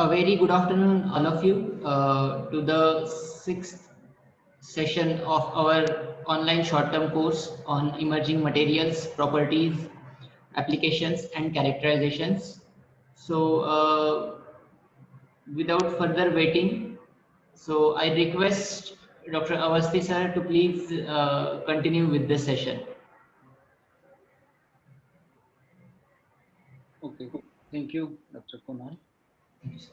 A very good afternoon, all of you, to the sixth session of our online short-term course on emerging materials, properties, applications, and characterizations. Without further waiting, I request Dr. Awasthi sir to please continue with this session. Okay, thank you, Dr. Kunal. Thank you, sir.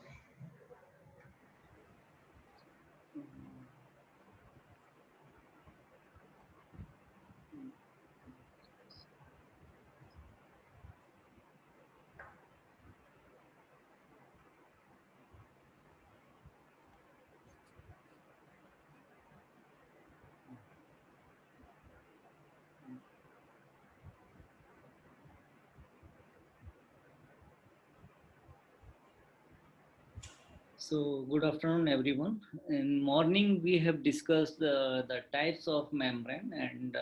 So, good afternoon, everyone. In morning, we have discussed the types of membrane and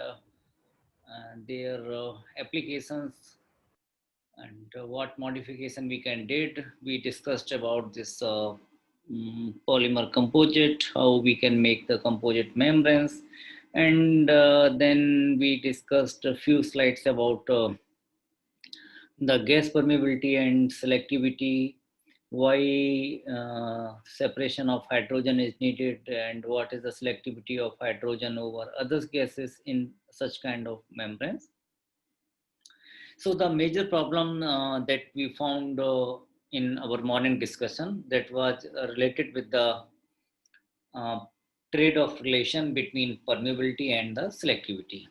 their applications and what modification we can did. We discussed about this polymer composite, how we can make the composite membranes, and then we discussed a few slides about the gas permeability and selectivity, why separation of hydrogen is needed, and what is the selectivity of hydrogen over other gases in such kind of membranes. So the major problem that we found in our morning discussion, that was related with the uh, trade-off relation between permeability and the selectivity.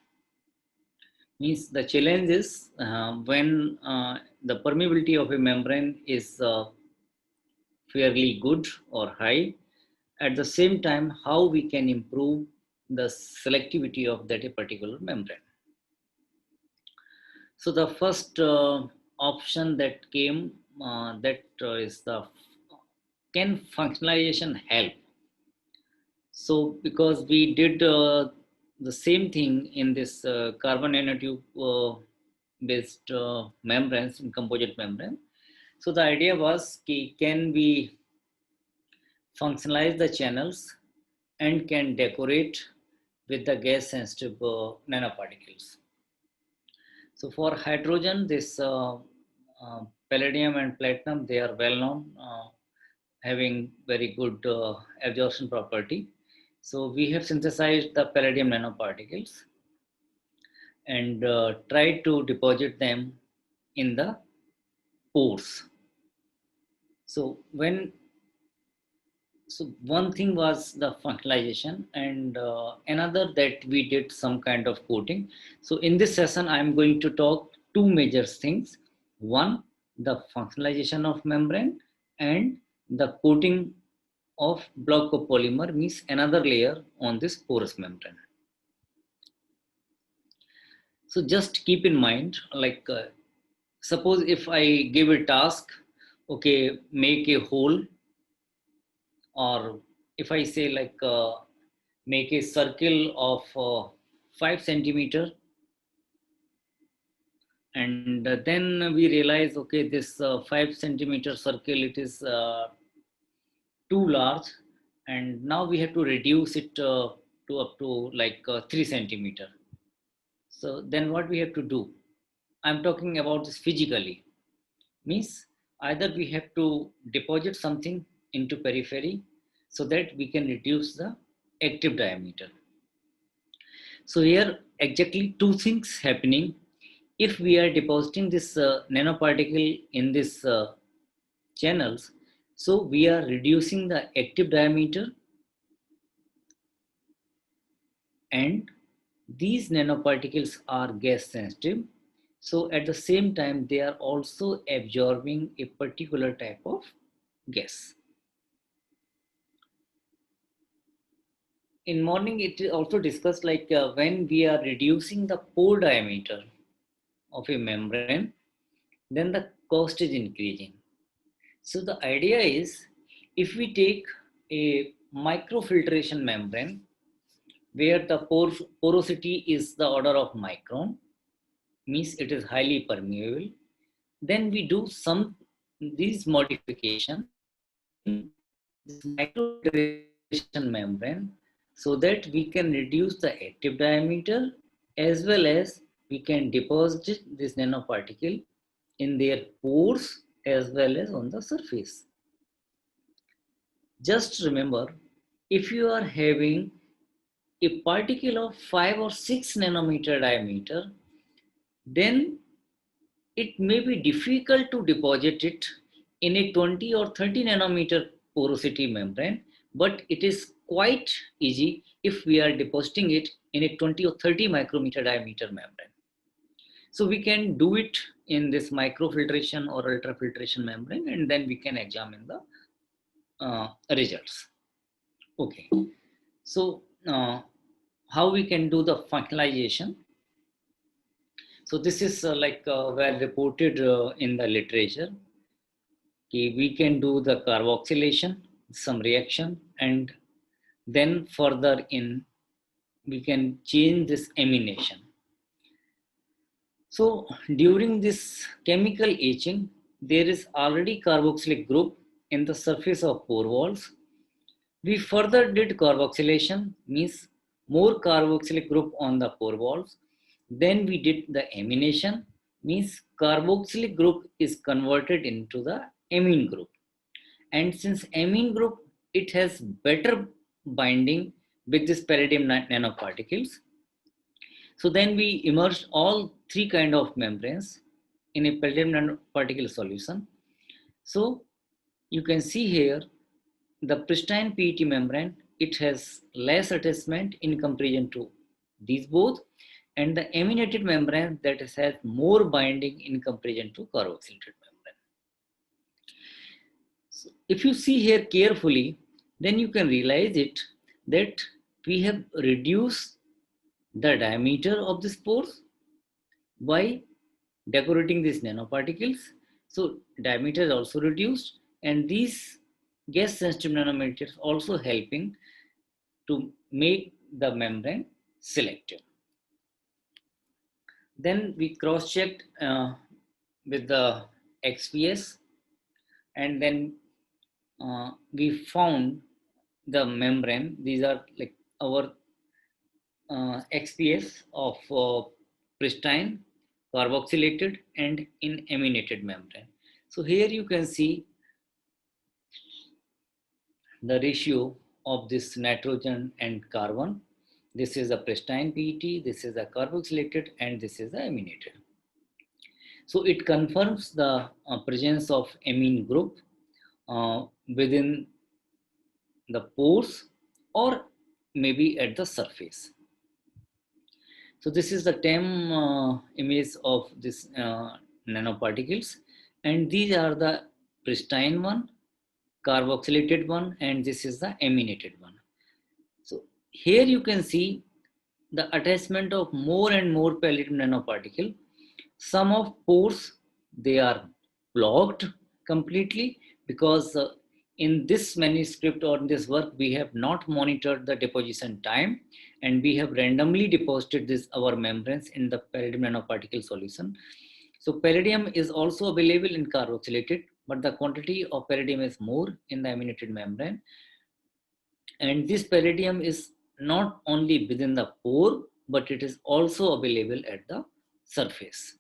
Means the challenge is when the permeability of a membrane is fairly good or high, at the same time how we can improve the selectivity of that a particular membrane. So the first option that came, that is the, can functionalization help? So because we did the same thing in this carbon nanotube based membranes, in composite membrane. So the idea was, can we functionalize the channels and can decorate with the gas sensitive nanoparticles. So for hydrogen, this palladium and platinum, they are well known, having very good absorption property. So we have synthesized the palladium nanoparticles and tried to deposit them in the pores. So one thing was the functionalization, and another that we did some kind of coating. So in this session, I'm going to talk two major things. One, the functionalization of membrane, and the coating of block of polymer, means another layer on this porous membrane. So just keep in mind, like suppose if I give a task, okay, make a hole, or if I say like make a circle of 5 centimeter, and then we realize, okay, this 5 centimeter circle, it is too large, and now we have to reduce it to up to like 3 centimeter. So then what we have to do, I'm talking about this physically, means either we have to deposit something into periphery so that we can reduce the active diameter. So here exactly two things happening. If we are depositing this nanoparticle in this channels, so we are reducing the active diameter, and these nanoparticles are gas sensitive. So at the same time, they are also absorbing a particular type of gas. In morning, it is also discussed like when we are reducing the pore diameter of a membrane, then the cost is increasing. So the idea is, if we take a microfiltration membrane where the porosity is the order of micron, means it is highly permeable, then we do some these modification this microfiltration membrane so that we can reduce the active diameter as well as we can deposit this nanoparticle in their pores as well as on the surface. Just remember, if you are having a particle of 5 or 6 nanometer diameter, then it may be difficult to deposit it in a 20 or 30 nanometer porosity membrane, but it is quite easy if we are depositing it in a 20 or 30 micrometer diameter membrane. So we can do it in this microfiltration or ultrafiltration membrane, and then we can examine the results. Okay, so how we can do the finalization? So this is well reported in the literature. We can do the carboxylation, some reaction, and then further in we can change this amination. So during this chemical etching, there is already carboxylic group in the surface of pore walls. We further did carboxylation, means more carboxylic group on the pore walls. Then we did the amination, means carboxylic group is converted into the amine group. And since amine group, it has better binding with this palladium nanoparticles. So then we immersed all three kind of membranes in a palladium nanoparticle solution. So you can see here the pristine PET membrane, it has less attachment in comparison to these both, and the aminated membrane that has more binding in comparison to carboxylated membrane. So if you see here carefully, then you can realize it that we have reduced the diameter of this pores by decorating these nanoparticles. So diameter is also reduced, and these gas sensitive nanometers also helping to make the membrane selective. Then we cross-checked with the XPS, and then we found the membrane. These are like our XPS of pristine, carboxylated, and in aminated membrane. So here you can see the ratio of this nitrogen and carbon. This is a pristine PET, this is a carboxylated, and this is the aminated. So it confirms the presence of amine group within the pores or maybe at the surface. So this is the TEM image of this nanoparticles, and these are the pristine one, carboxylated one, and this is the aminated one. So here you can see the attachment of more and more palladium nanoparticle. Some of pores, they are blocked completely because in this manuscript or in this work, we have not monitored the deposition time, and we have randomly deposited our membranes in the palladium nanoparticle solution. So palladium is also available in carboxylated, but the quantity of palladium is more in the aminated membrane. And this palladium is not only within the pore, but it is also available at the surface.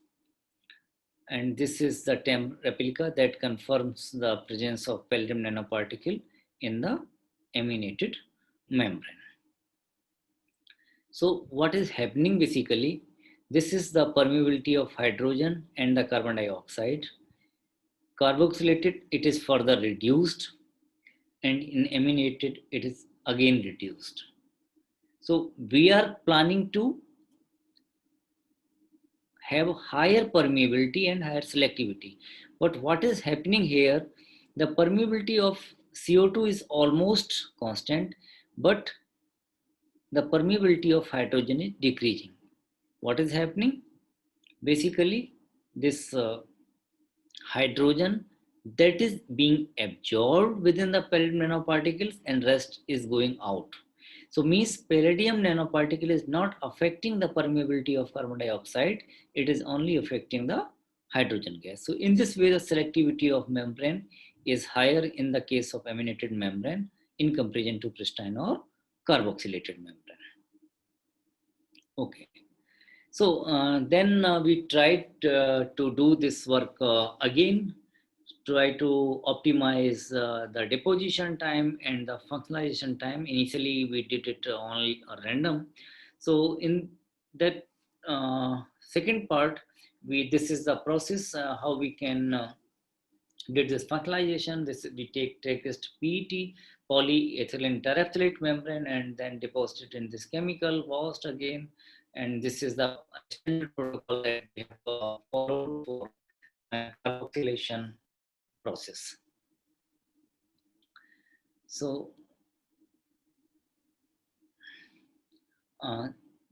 And this is the TEM replica that confirms the presence of palladium nanoparticle in the aminated membrane. So what is happening basically, this is the permeability of hydrogen and the carbon dioxide. Carboxylated, it is further reduced, and in aminated, it is again reduced. So we are planning to have higher permeability and higher selectivity. But what is happening here, the permeability of CO2 is almost constant, but the permeability of hydrogen is decreasing. What is happening? Basically, this hydrogen that is being absorbed within the palladium nanoparticles and rest is going out. So means palladium nanoparticle is not affecting the permeability of carbon dioxide, it is only affecting the hydrogen gas. So in this way, the selectivity of membrane is higher in the case of aminated membrane in comparison to pristine or carboxylated membrane. Okay. So then we tried to do this work again, try to optimize the deposition time and the functionalization time. Initially, we did it only random. So in that second part, this is the process how we can did this functionalization. We take this PET, polyethylene terephthalate membrane, and then deposit it in this chemical, washed again. And this is the standard protocol that we have followed for carboxylation process. So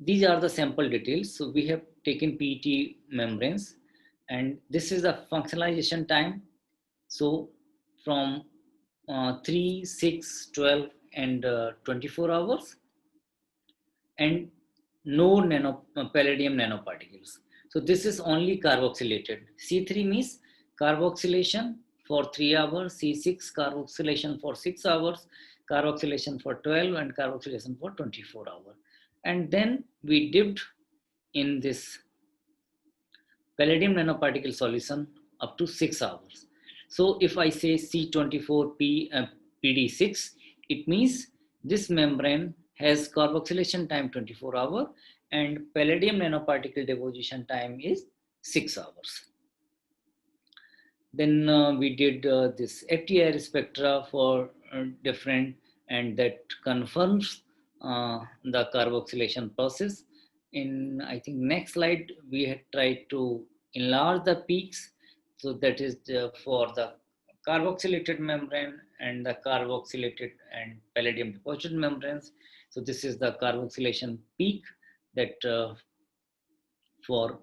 these are the sample details. So we have taken PET membranes, and this is the functionalization time. So from 3, 6, 12, and 24 hours, and no palladium nanoparticles. So this is only carboxylated. C3 means carboxylation for 3 hours, C6 carboxylation for 6 hours, carboxylation for 12, and carboxylation for 24 hours. And then we dipped in this palladium nanoparticle solution up to 6 hours. So if I say C24PD6, it means this membrane has carboxylation time 24 hours and palladium nanoparticle deposition time is 6 hours. Then we did this FTIR spectra for different, and that confirms the carboxylation process. In, I think, next slide, we had tried to enlarge the peaks. So that is for the carboxylated membrane and the carboxylated and palladium deposited membranes. So this is the carboxylation peak that for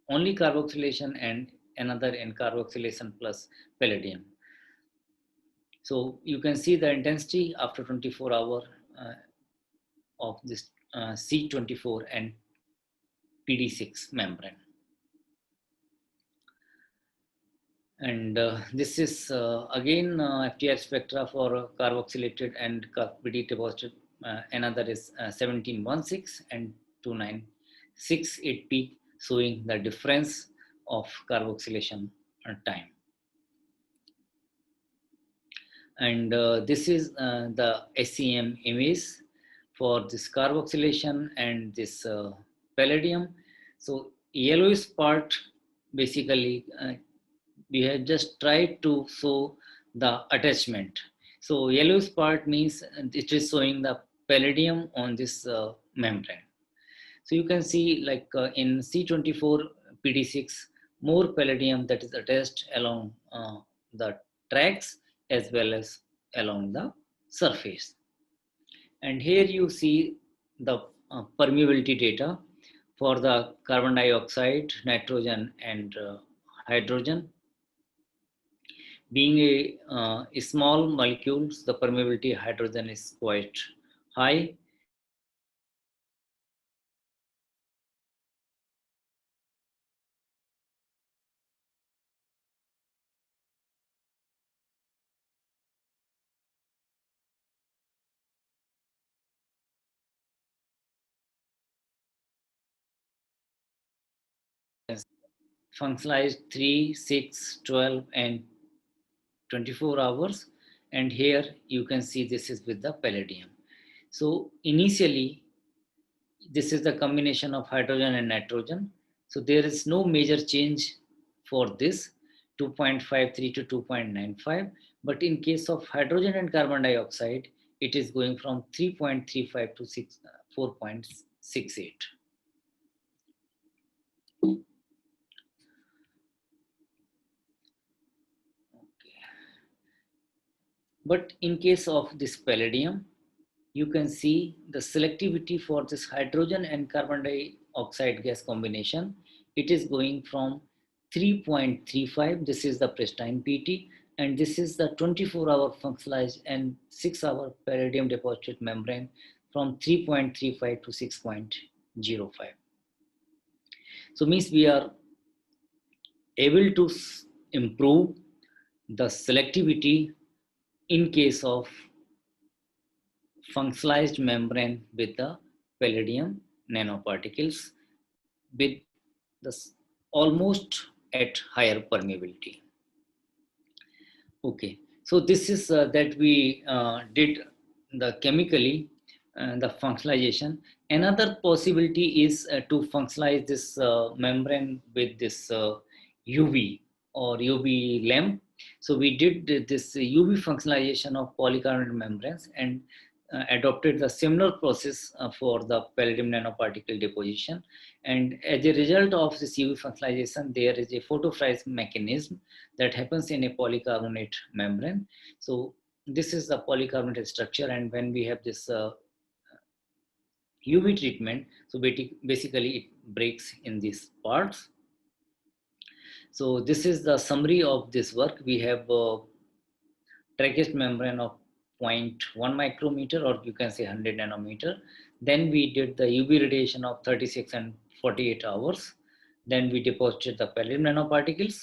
only carboxylation and another in carboxylation plus palladium. So you can see the intensity after 24 hours of this C24 and PD6 membrane. And this is again FTIR spectra for carboxylated and PD deposited. Another is 1716 and 2968 peak, showing the difference of carboxylation time. And this is the SEM image for this carboxylation and this palladium. So yellowish part, basically we have just tried to show the attachment. So yellowish part means it is showing the palladium on this membrane. So you can see, like in C24 PD6, more palladium that is attached along the tracks as well as along the surface. And here you see the permeability data for the carbon dioxide, nitrogen, and hydrogen. Being a small molecules, the permeability of hydrogen is quite high. Functionalized 3, 6, 12, and 24 hours. And here you can see this is with the palladium. So initially, this is the combination of hydrogen and nitrogen. So there is no major change for this 2.53 to 2.95. But in case of hydrogen and carbon dioxide, it is going from 3.35 to 4.68. But in case of this palladium, you can see the selectivity for this hydrogen and carbon dioxide gas combination. It is going from 3.35, this is the pristine PT, and this is the 24-hour functionalized and 6-hour palladium deposited membrane from 3.35 to 6.05. So means we are able to improve the selectivity in case of functionalized membrane with the palladium nanoparticles with this almost at higher permeability. Okay, so this is that we did the chemically the functionalization. Another possibility is to functionalize this membrane with this UV or UV lamp. So we did this UV functionalization of polycarbonate membranes and adopted the similar process for the palladium nanoparticle deposition. And as a result of this UV functionalization, there is a photophoresis mechanism that happens in a polycarbonate membrane. So this is the polycarbonate structure, and when we have this UV treatment, so basically it breaks in these parts. So this is the summary of this work. We have tracheous membrane of 0.1 micrometer, or you can say 100 nanometer. Then we did the UV radiation of 36 and 48 hours. Then we deposited the palladium nanoparticles.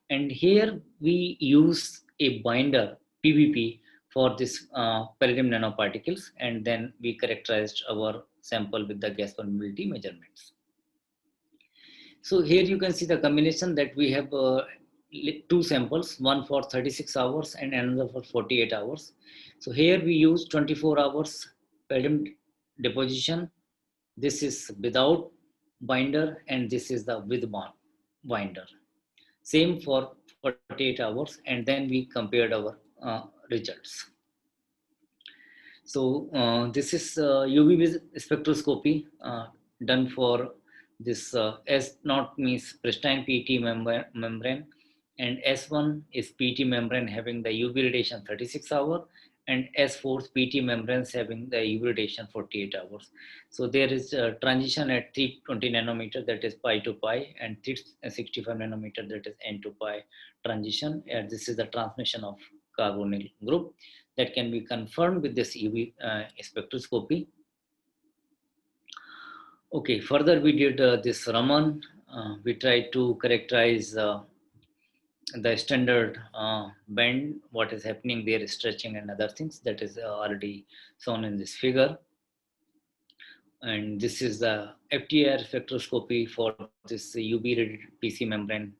And here we use a binder, PBP, for this palladium nanoparticles. And then we characterized our sample with the gas permeability measurements. So here you can see the combination that we have two samples, one for 36 hours and another for 48 hours. So here we use 24 hours palladium deposition. This is without binder and this is the with binder. Same for 48 hours, and then we compared our results. So this is UV spectroscopy done for this S0 means pristine PET membrane, and S1 is PET membrane having the UV radiation 36 hours, and S4 is PET membranes having the UV radiation 48 hours. So there is a transition at 320 nanometer, that is pi to pi, and 365 nanometer, that is N to pi transition. And this is the transmission of carbonyl group that can be confirmed with this UV spectroscopy. Okay, further we did this Raman. We tried to characterize the standard bend, what is happening there, stretching and other things that is already shown in this figure. And this is the FTIR spectroscopy for this UV PC membrane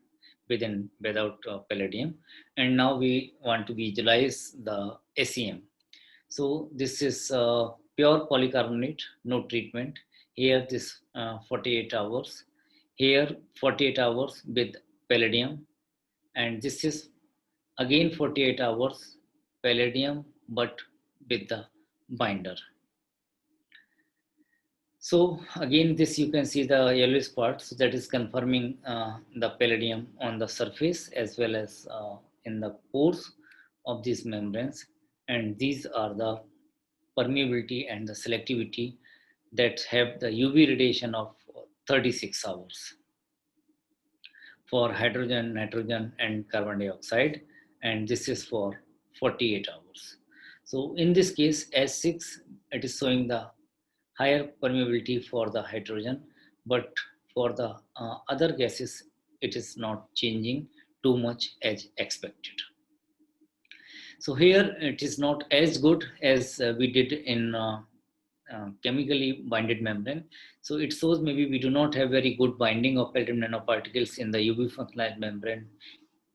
without palladium. And now we want to visualize the SEM. So this is pure polycarbonate, no treatment. Here this 48 hours. Here 48 hours with palladium. And this is again 48 hours palladium, but with the binder. So again, this you can see the yellowish part, so that is confirming the palladium on the surface as well as in the pores of these membranes. And these are the permeability and the selectivity that have the UV radiation of 36 hours for hydrogen, nitrogen, and carbon dioxide. And this is for 48 hours. So in this case, S6, it is showing the higher permeability for the hydrogen, but for the other gases, it is not changing too much as expected. So here it is not as good as we did in chemically binded membrane. So it shows maybe we do not have very good binding of palladium nanoparticles in the UV functionalized membrane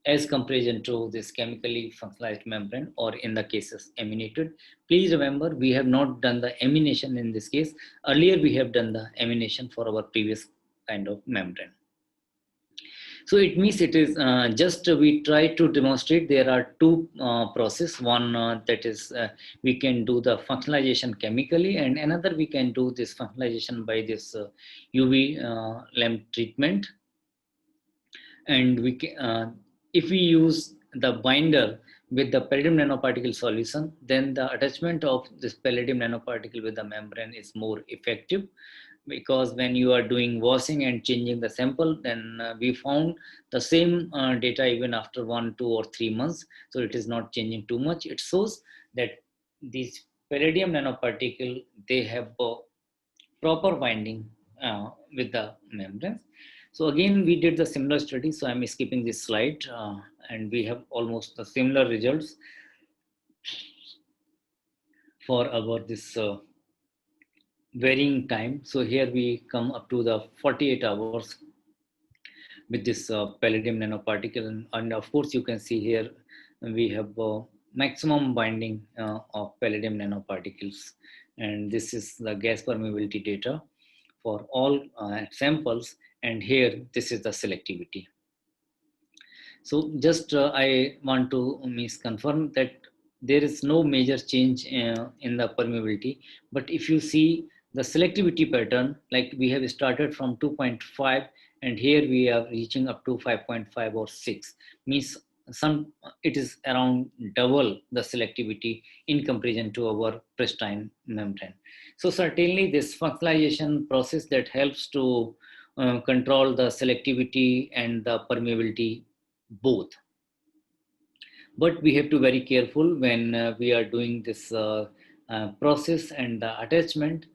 as comparison to this chemically functionalized membrane, or in the cases amination. Please remember, we have not done the amination in this case. Earlier we have done the amination for our previous kind of membrane. So it means it is just we try to demonstrate there are two process. One that is we can do the functionalization chemically, and another we can do this functionalization by this UV lamp treatment. And we can, if we use the binder with the palladium nanoparticle solution, then the attachment of this palladium nanoparticle with the membrane is more effective, because when you are doing washing and changing the sample, then we found the same data even after 1, 2, or 3 months. So it is not changing too much. It shows that these palladium nanoparticle, they have proper binding with the membranes. So again, we did the similar study. So I'm skipping this slide, and we have almost the similar results for our this varying time. So here we come up to the 48 hours with this palladium nanoparticle, and of course you can see here we have maximum binding of palladium nanoparticles, and this is the gas permeability data for all samples, and here this is the selectivity. So just I want to confirm that there is no major change in the permeability, but if you see the selectivity pattern, like we have started from 2.5 and here we are reaching up to 5.5 or 6, means some it is around double the selectivity in comparison to our pristine membrane. So certainly this functionalization process that helps to control the selectivity and the permeability both. But we have to very careful when we are doing this process and the attachment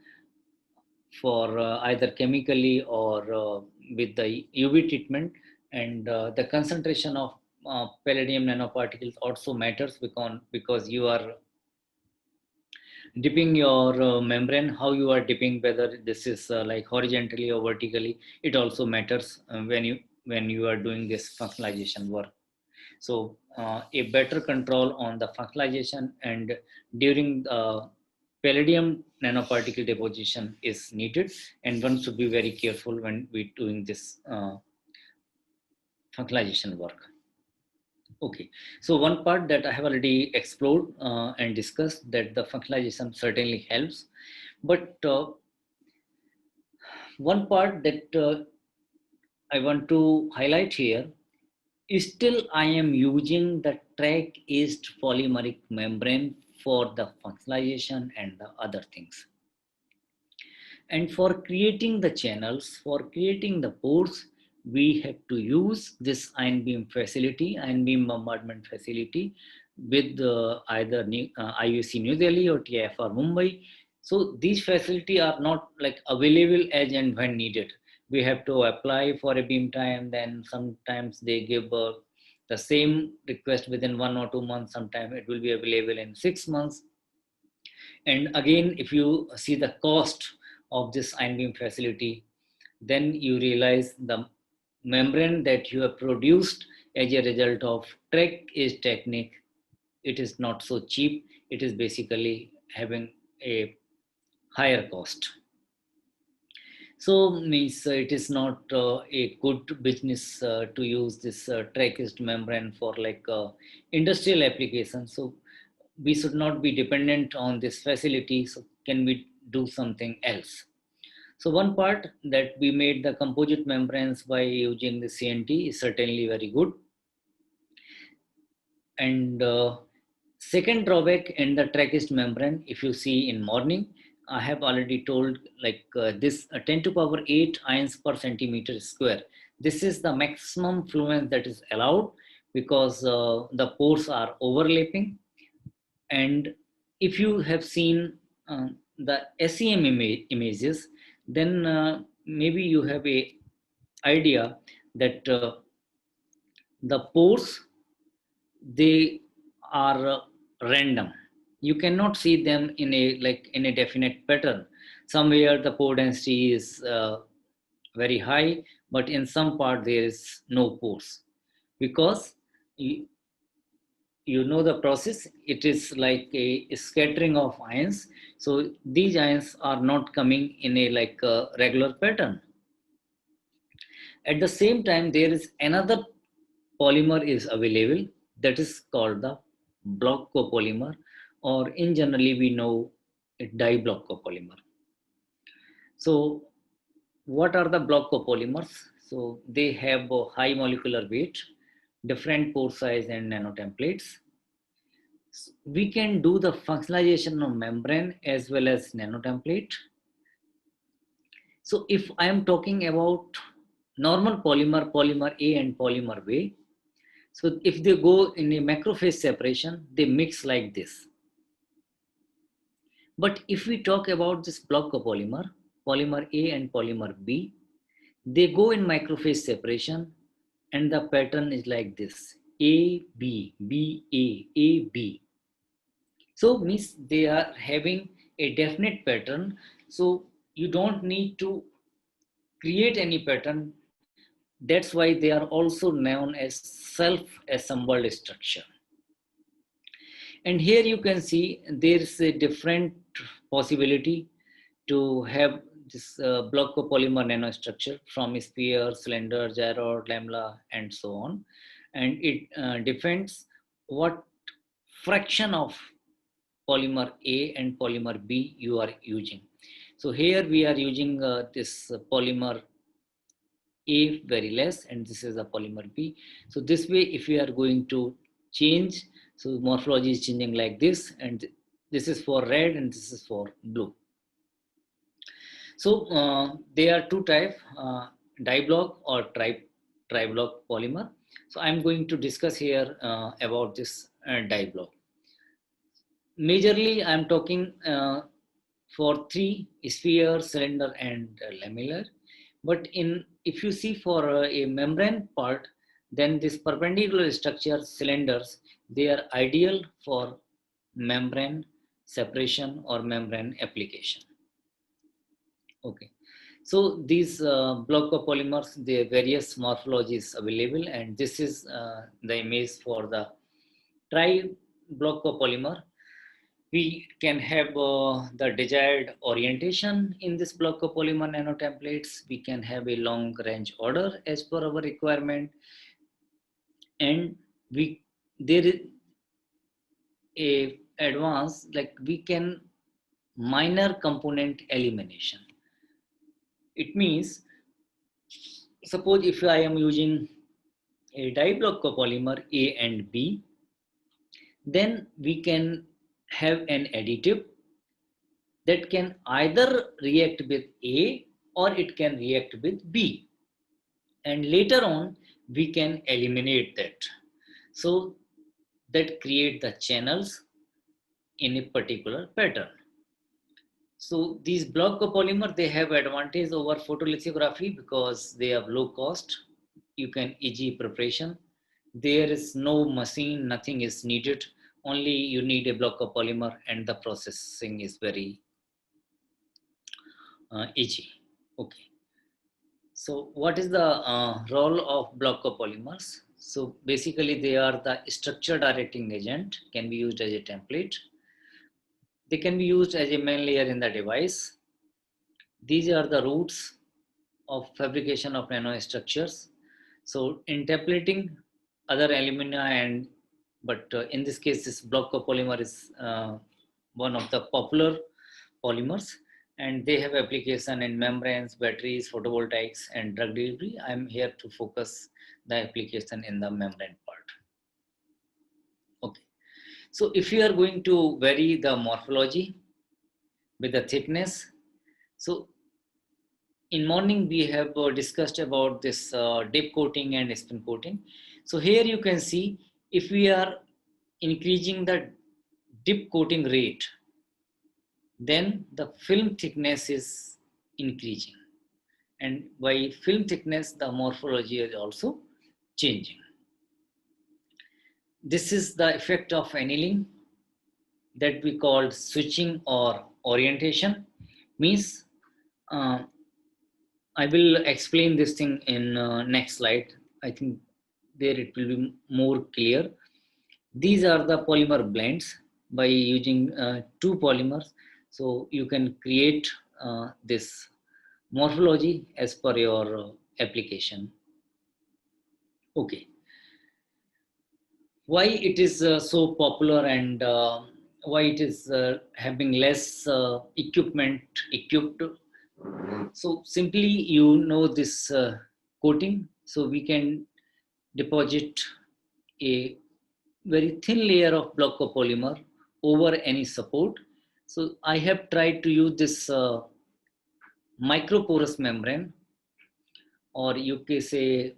for either chemically or with the UV treatment, and the concentration of palladium nanoparticles also matters because you are dipping your membrane, how you are dipping, whether this is like horizontally or vertically, it also matters when you are doing this functionalization work. So a better control on the functionalization and during palladium nanoparticle deposition is needed, and one should be very careful when we doing this functionalization work. Okay, so one part that I have already explored and discussed, that the functionalization certainly helps, but one part that I want to highlight here, still I am using the track-aged polymeric membrane for the functionalization and the other things. And for creating the channels, for creating the pores, we have to use this ion beam facility, ion beam bombardment facility with either IUC New Delhi or TIFR Mumbai. So these facilities are not like available as and when needed. We have to apply for a beam time, then sometimes they give the same request within 1 or 2 months, sometimes it will be available in 6 months. And again, if you see the cost of this ion beam facility, then you realize the membrane that you have produced as a result of track-aged technique, it is not so cheap. It is basically having a higher cost. So means it is not a good business to use this track-aged membrane for like industrial applications. So we should not be dependent on this facility. So can we do something else? So one part that we made the composite membranes by using the CNT is certainly very good. And second drawback in the track-aged membrane, if you see in morning, I have already told like this 10 to power 8 ions per centimeter square. This is the maximum fluence that is allowed because the pores are overlapping. And if you have seen the SEM images, then maybe you have a idea that the pores, they are random. You cannot see them in a definite pattern. Somewhere the pore density is very high, but in some part there is no pores because you know the process. It is like a scattering of ions. So these ions are not coming in a like a regular pattern. At the same time, there is another polymer is available that is called the block copolymer, or in generally we know it diblock copolymer. So what are the block copolymers? So they have a high molecular weight, different pore size and nanotemplates. We can do the functionalization of membrane as well as nanotemplate. So if I am talking about normal polymer, polymer A and polymer B, so if they go in a macrophase separation, they mix like this. But if we talk about this block copolymer, polymer A and polymer B, They go in microphase separation, and the pattern is like this: A, B, B, A, A, B. So means they are having a definite pattern. So you don't need to create any pattern. That's why they are also known as self-assembled structure. And here you can see there is a different possibility to have this block copolymer nanostructure from sphere, cylinder, gyroid, lamella, and so on. And it depends what fraction of polymer A and polymer B you are using. So here we are using this polymer A very less, and this is a polymer B. So this way, if we are going to change, so morphology is changing like this, and this is for red and this is for blue. So there are two types, diblock or triblock polymer. So I'm going to discuss here about this diblock. Majorly, I'm talking for three: sphere, cylinder, and lamellar. But if you see for a membrane part, then this perpendicular structure cylinders, they are ideal for membrane separation or membrane application. Okay. So these block of polymers, the various morphologies available, and this is the image for the tri-block of polymer. We can have the desired orientation in this block of polymer nanotemplates. We can have a long range order as per our requirement, and there is a advance, like we can minor component elimination. It means, suppose if I am using a diblock copolymer A and B, then we can have an additive that can either react with A or it can react with B. And later on, we can eliminate that. So that create the channels in a particular pattern. So these block copolymer, they have advantage over photolithography because they have low cost. You can easy preparation. There is no machine, nothing is needed. Only you need a block of polymer and the processing is very easy. Okay. So what is the role of block copolymers? So basically they are the structure directing agent, can be used as a template. They can be used as a main layer in the device. These are the roots of fabrication of nanostructures. So in templating other alumina but in this case, this block copolymer is one of the popular polymers, and they have application in membranes, batteries, photovoltaics, and drug delivery. I'm here to focus the application in the membrane part. Okay. So if you are going to vary the morphology with the thickness, so in morning we have discussed about this dip coating and spin coating. So here you can see if we are increasing the dip coating rate, then the film thickness is increasing, and by film thickness the morphology is also changing. This is the effect of annealing that we call switching or orientation. Means I will explain this thing in next slide. I think there it will be more clear. These are the polymer blends. By using two polymers, so you can create this morphology as per your application. Okay. Why it is so popular, and why it is having less equipment equipped? So simply, you know, this coating, so we can deposit a very thin layer of block of polymer over any support. So I have tried to use this microporous membrane, or you can say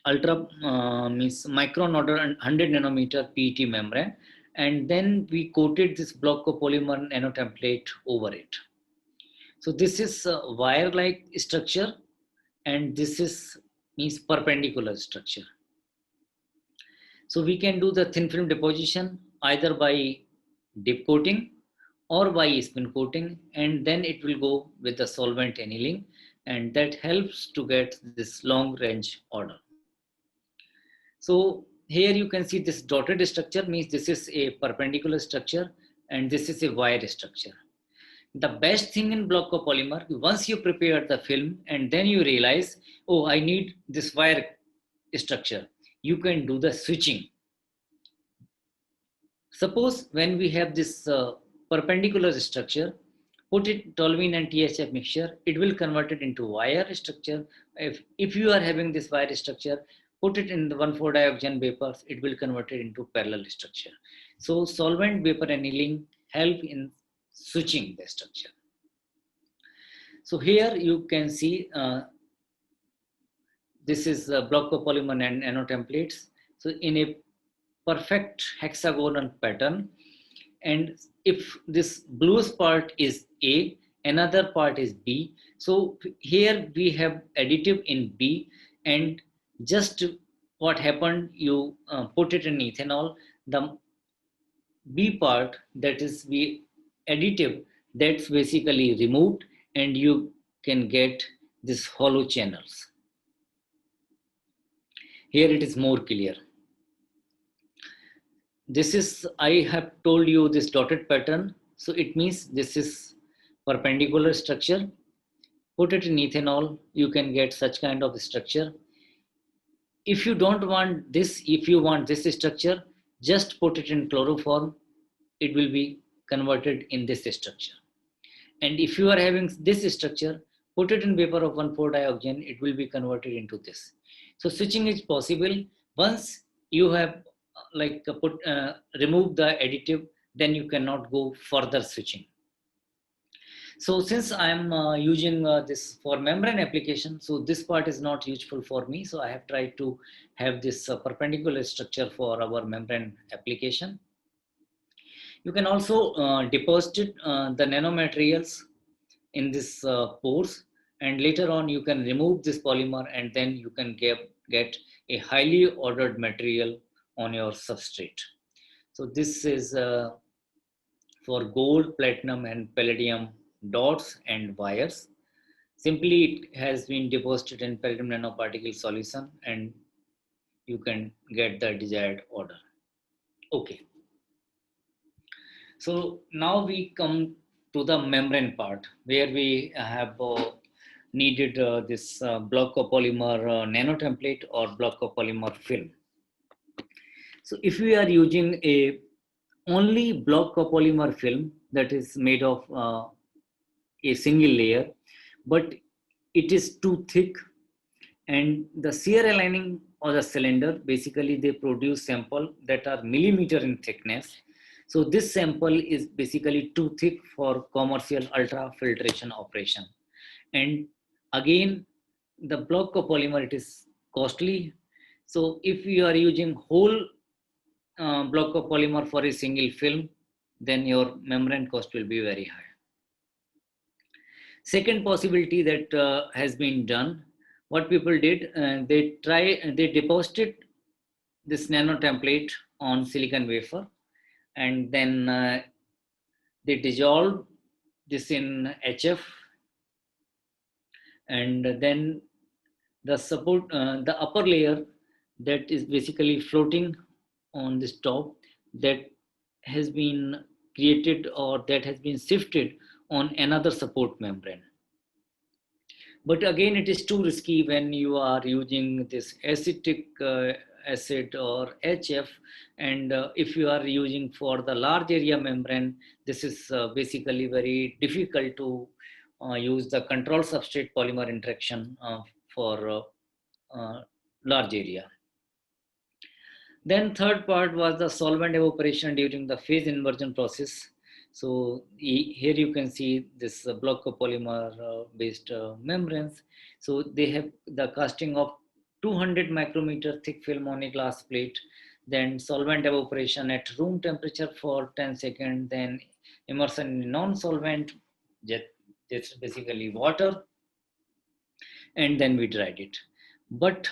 ultra means micron order and 100 nanometer PET membrane, and then we coated this block of polymer nanotemplate over it. So this is a wire-like structure and this is means perpendicular structure. So we can do the thin film deposition either by dip coating or by spin coating, and then it will go with the solvent annealing, and that helps to get this long range order. So here you can see this dotted structure means this is a perpendicular structure and this is a wire structure. The best thing in block copolymer, once you prepare the film and then you realize, oh, I need this wire structure, you can do the switching. Suppose when we have this perpendicular structure, put it toluene and THF mixture, it will convert it into wire structure. If you are having this wire structure, put it in the 1,4-dioxane vapors, it will convert it into parallel structure. So solvent vapor annealing help in switching the structure. So here you can see this is block copolymer and nano templates. So in a perfect hexagonal pattern, and if this bluest part is A, another part is B. So here we have additive in B, and just what happened, you put it in ethanol, the B part, that is the additive, that's basically removed, and you can get this hollow channels. Here it is more clear. This is, I have told you this dotted pattern. So it means this is perpendicular structure. Put it in ethanol, you can get such kind of structure. If you don't want this, if you want this structure, just put it in chloroform, it will be converted in this structure. And if you are having this structure, put it in vapor of 1,4-dioxane, it will be converted into this. So switching is possible. Once you have remove the additive, then you cannot go further switching. So since I'm using this for membrane application, so this part is not useful for me. So I have tried to have this perpendicular structure for our membrane application. You can also deposit the nanomaterials in this pores, and later on you can remove this polymer, and then you can get a highly ordered material on your substrate. So this is for gold, platinum, and palladium dots and wires. Simply it has been deposited in palladium nanoparticle solution, and you can get the desired order. Okay. So now we come to the membrane part, where we have needed this block copolymer nanotemplate or block copolymer film. So if we are using a only block copolymer film that is made of a single layer, but it is too thick, and the shear aligning or the cylinder, basically they produce sample that are millimeter in thickness. So this sample is basically too thick for commercial ultrafiltration operation. And again, the block copolymer, it is costly. So if you are using whole block copolymer for a single film, then your membrane cost will be very high. Second possibility that has been done, what people did, they deposited this nano template on silicon wafer, and then they dissolved this in HF, and then the support, the upper layer that is basically floating on this top, that has been created or that has been shifted on another support membrane. But again, it is too risky when you are using this acetic acid or HF, and if you are using for the large area membrane, this is basically very difficult to use the control substrate polymer interaction for large area. Then third part was the solvent evaporation during the phase inversion process. So here you can see this block copolymer based membranes. So they have the casting of 200 micrometer thick film on a glass plate, then solvent evaporation at room temperature for 10 seconds, then immersion in non-solvent, that's basically water. and then we dried it. But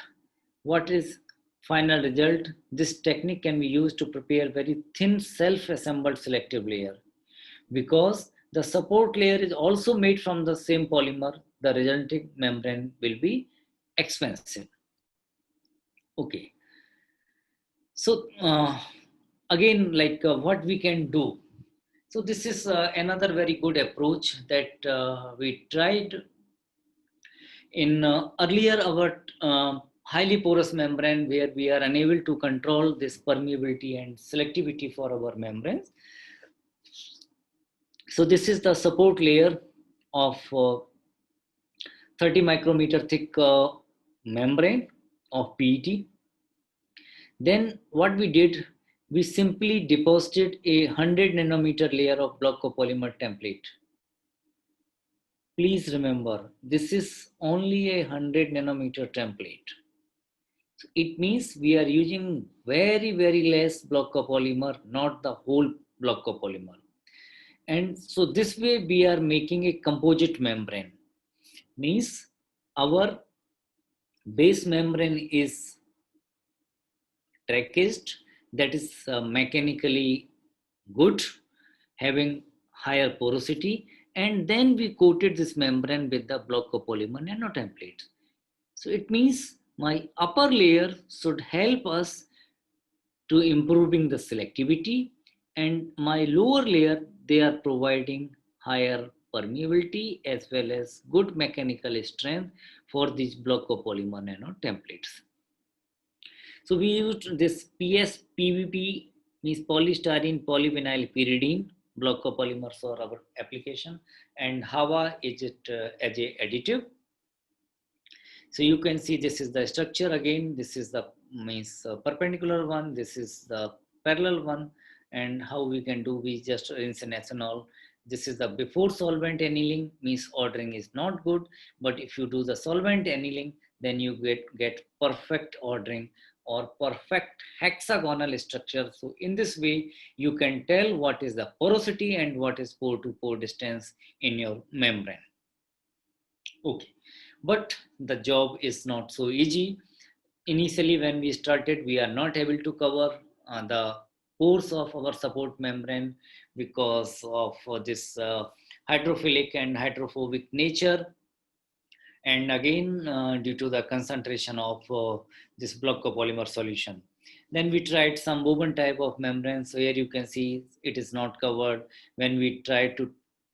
what is final result? This technique can be used to prepare very thin self-assembled selective layer. Because the support layer is also made from the same polymer, the resulting membrane will be expensive. Okay. So again, like what we can do. So this is another very good approach that we tried in earlier our highly porous membrane, where we are unable to control this permeability and selectivity for our membranes. So this is the support layer of 30 micrometer thick membrane of PET. Then what we did, we simply deposited a 100 nanometer layer of block copolymer template. Please remember, this is only a 100 nanometer template. So it means we are using very, very less block copolymer, not the whole block copolymer. And so this way we are making a composite membrane. Means our base membrane is trackaged, that is mechanically good, having higher porosity, and then we coated this membrane with the block copolymer nanotemplate. So it means my upper layer should help us to improving the selectivity, and my lower layer, they are providing higher permeability as well as good mechanical strength for these block copolymer nanotemplates. So we used this PS PVP, means polystyrene polyvinyl pyridine block copolymers for our application, and HAWA is it as a additive. So you can see this is the structure again. This is the means perpendicular one. This is the parallel one. And how we can do, we just rinse in ethanol. This is the before solvent annealing, means ordering is not good. But if you do the solvent annealing, then you get perfect ordering or perfect hexagonal structure. So in this way, you can tell what is the porosity and what is pore to pore distance in your membrane. Okay, but the job is not so easy. Initially, when we started, we are not able to cover the pores of our support membrane because of this hydrophilic and hydrophobic nature. And again, due to the concentration of this block copolymer solution. Then we tried some woven type of membrane. So here you can see it is not covered. When we try to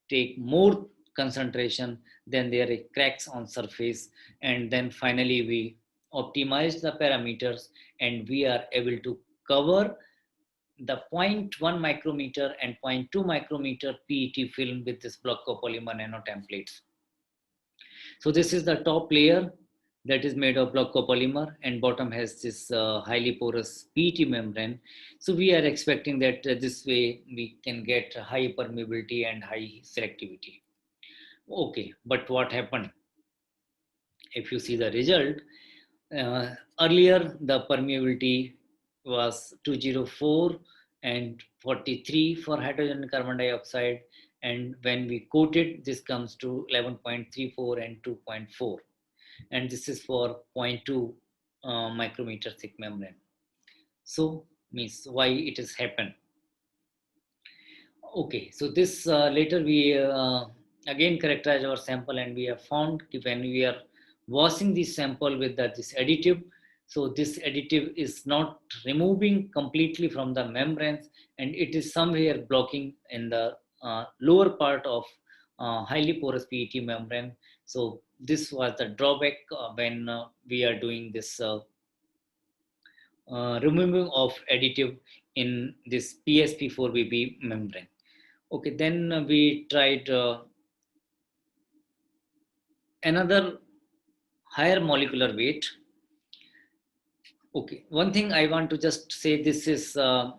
take more concentration, then there are cracks on surface. And then finally we optimize the parameters and we are able to cover the 0.1 micrometer and 0.2 micrometer PET film with this block copolymer nanotemplates. So this is the top layer that is made of block copolymer, and bottom has this highly porous PET membrane. So we are expecting that this way we can get high permeability and high selectivity. Okay, but what happened? If you see the result, earlier the permeability was 204 and 43 for hydrogen and carbon dioxide, and when we coat it, this comes to 11.34 and 2.4, and this is for 0.2 micrometer thick membrane. So means why it has happened. Okay, so this later we again characterize our sample, and we have found when we are washing this sample with this additive, so this additive is not removing completely from the membranes, and it is somewhere blocking in the lower part of highly porous PET membrane. So this was the drawback when we are doing this removing of additive in this PSP4BB membrane. Okay, then we tried another higher molecular weight. Okay, one thing I want to just say, this is the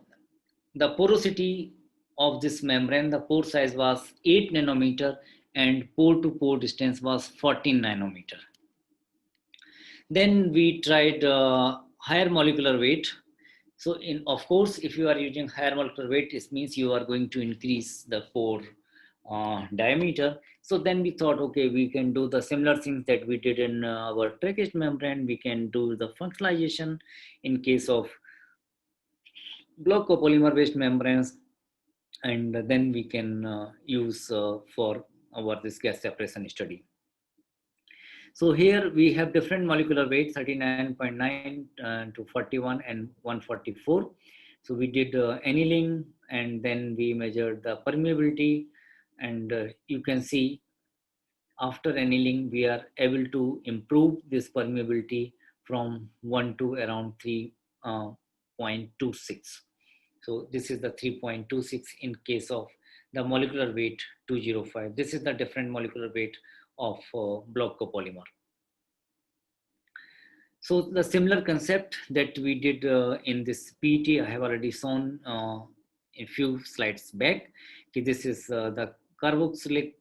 porosity of this membrane. The pore size was 8 nanometer and pore to pore distance was 14 nanometer. Then we tried higher molecular weight. So of course, if you are using higher molecular weight, it means you are going to increase the pore diameter. So then we thought, okay, we can do the similar things that we did in our trackage membrane. We can do the functionalization in case of block copolymer based membranes, and then we can use for our this gas separation study. So here we have different molecular weight, 39.9 to 41 and 144. So we did annealing, and then we measured the permeability, and you can see after annealing we are able to improve this permeability from 1 to around 3.26. So this is the 3.26 in case of the molecular weight 205. This is the different molecular weight of block copolymer. So the similar concept that we did in this PET, I have already shown a few slides back. Okay, this is the carboxylic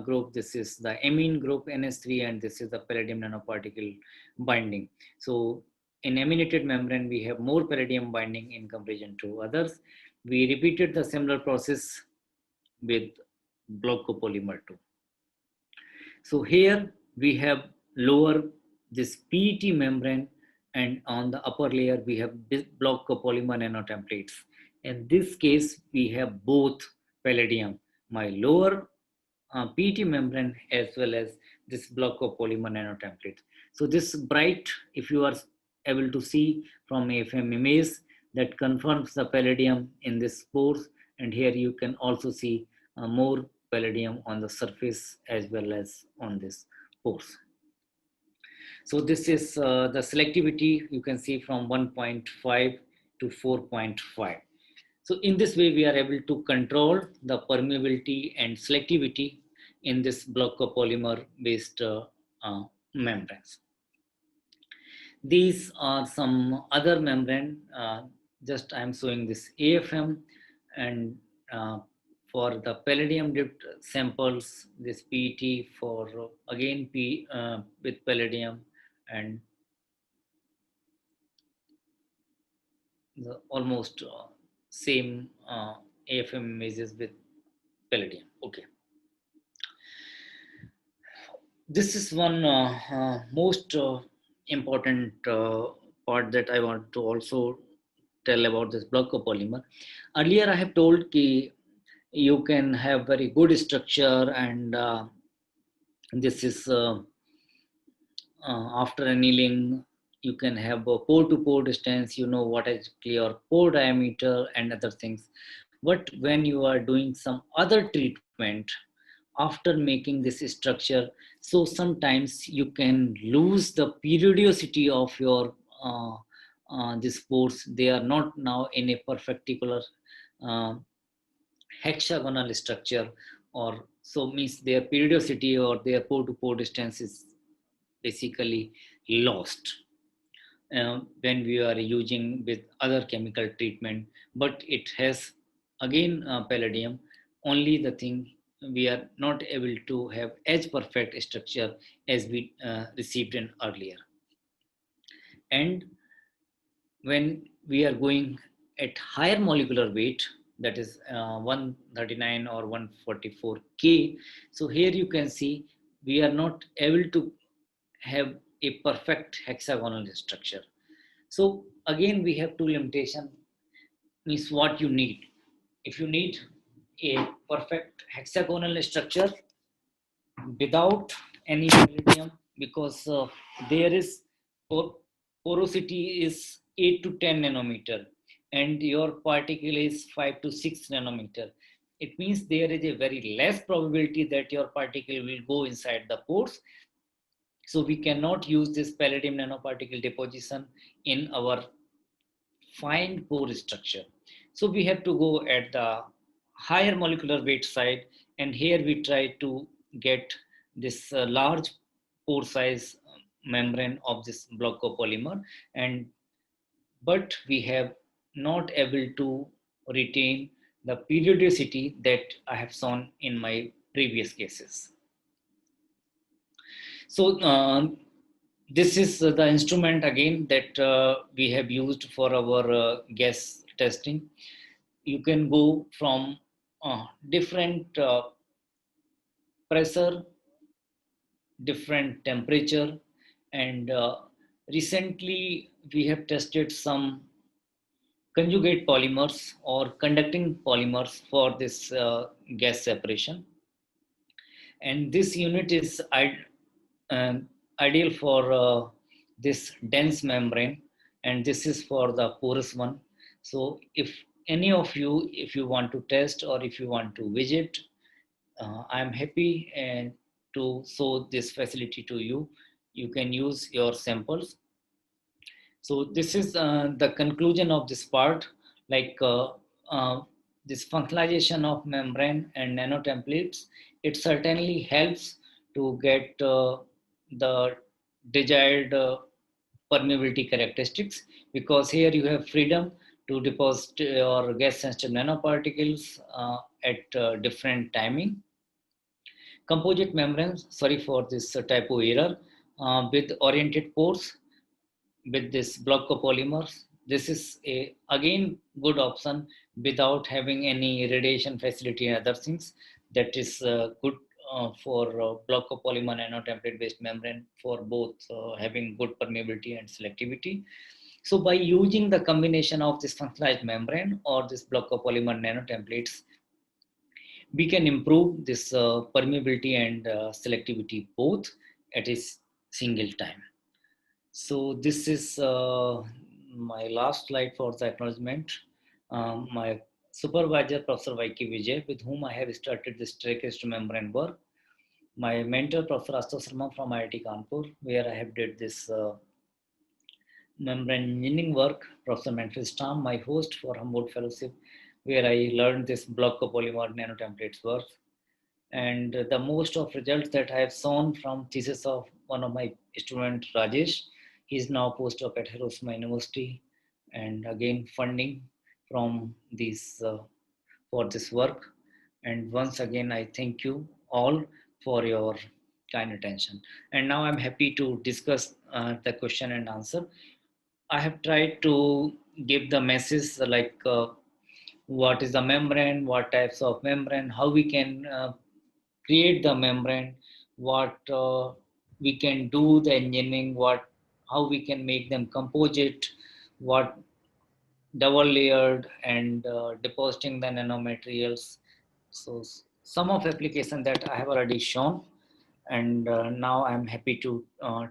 group, this is the amine group NS3, and this is the palladium nanoparticle binding. So in aminated membrane, we have more palladium binding in comparison to others. We repeated the similar process with block copolymer too. So here we have lower this PET membrane, and on the upper layer we have this block copolymer nanotemplates. In this case, we have both palladium, my lower PET membrane as well as this block copolymer nanotemplate. So this bright, if you are able to see from AFM image, that confirms the palladium in this pores, and here you can also see more palladium on the surface as well as on this pores. So this is the selectivity you can see from 1.5 to 4.5. So in this way, we are able to control the permeability and selectivity in this block copolymer based membranes. These are some other membrane. Just I am showing this AFM, and for the palladium dipped samples, this PET for again with palladium, and the almost same AFM images with palladium. Okay. This is one most important part that I want to also tell about this block copolymer. Earlier I have told that you can have very good structure, and this is after annealing you can have a pore to pore distance, you know what is your pore diameter and other things. But when you are doing some other treatment after making this structure, so sometimes you can lose the periodicity of your these pores. They are not now in a particular uh, hexagonal structure, or so means their periodicity or their pore to pore distance is basically lost when we are using with other chemical treatment. But it has again palladium, only the thing we are not able to have as perfect structure as we received in earlier. And when we are going at higher molecular weight, that is 139 or 144 K, so here you can see we are not able to have a perfect hexagonal structure. So again, we have two limitations. Means what you need. If you need a perfect hexagonal structure without any palladium, because there is porosity is 8 to 10 nanometer, and your particle is 5 to 6 nanometer. It means there is a very less probability that your particle will go inside the pores. So we cannot use this palladium nanoparticle deposition in our fine pore structure. So we have to go at the higher molecular weight side, and here we try to get this large pore size membrane of this block copolymer, and but we have not able to retain the periodicity that I have shown in my previous cases. So this is the instrument again that we have used for our gas testing. You can go from different pressure, different temperature, and recently we have tested some conjugate polymers or conducting polymers for this gas separation. And this unit is um, ideal for this dense membrane, and this is for the porous one. So if any of you, if you want to test or if you want to visit, I'm happy and to show this facility to you. You can use your samples. So this is the conclusion of this part, like uh, this functionalization of membrane and nanotemplates. It certainly helps to get the desired permeability characteristics, because here you have freedom to deposit your gas sensitive nanoparticles at different timing. Composite membranes, sorry for this typo error, with oriented pores with this block of polymers. This is a again good option without having any radiation facility and other things. That is good for block of polymer nanotemplate based membrane for both having good permeability and selectivity. So by using the combination of this functionalized membrane or this block of polymer nanotemplates, we can improve this permeability and selectivity both at a single time. So this is my last slide for the acknowledgement. My supervisor, Professor Y.K. Vijay, with whom I have started this tracheostomy membrane work. My mentor, Professor Ashutosh Sharma from IIT Kanpur, where I have did this membrane engineering work. Professor Manfred Stamm, my host for Humboldt Fellowship, where I learned this block of polymer nanotemplates work. And the most of results that I have shown from thesis of one of my student Rajesh. He is now postdoc at Hiroshima University, and again funding from these for this work. And once again, I thank you all for your kind attention. And now I'm happy to discuss the question and answer. I have tried to give the message like what is the membrane, what types of membrane, how we can create the membrane, what we can do the engineering, what how we can make them composite, what double layered and depositing the nanomaterials. So some of application that I have already shown, and now I'm happy to